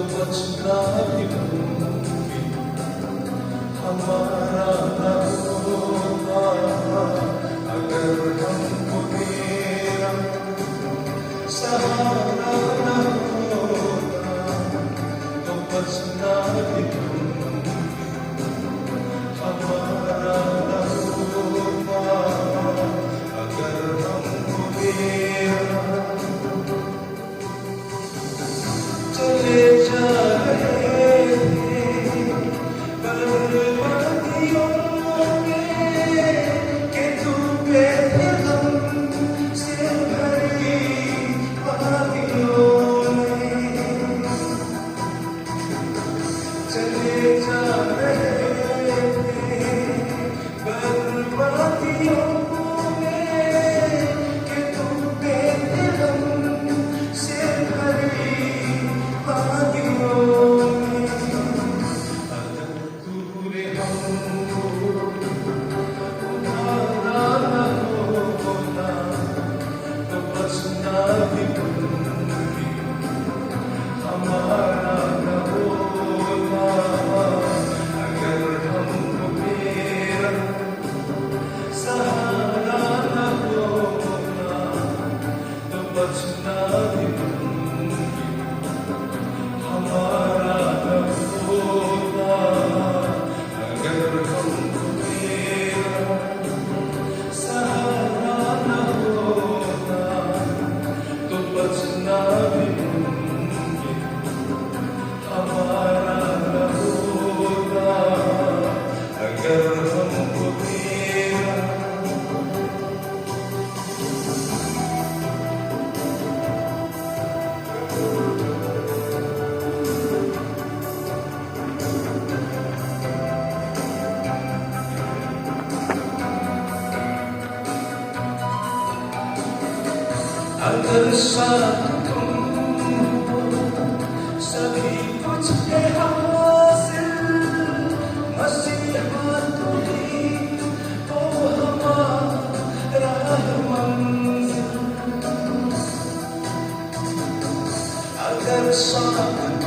बचना भी मुमकिन हमारा न होता, अगर हमको तेरा सहारा न होता, तो बचना भी मुमकिन हमारा न होता, अगर हमको तेरा चले जा रहे थे बर्बादियों में कि तू बेदम से भरी वादियों में। चले जा रहे थे बर्बादियों में कि तू बेदम से भरी अगर साथ तुम सभी कुछ है हासिल, मसीहा तू ही तो हमारा मंजिल। अगर साथ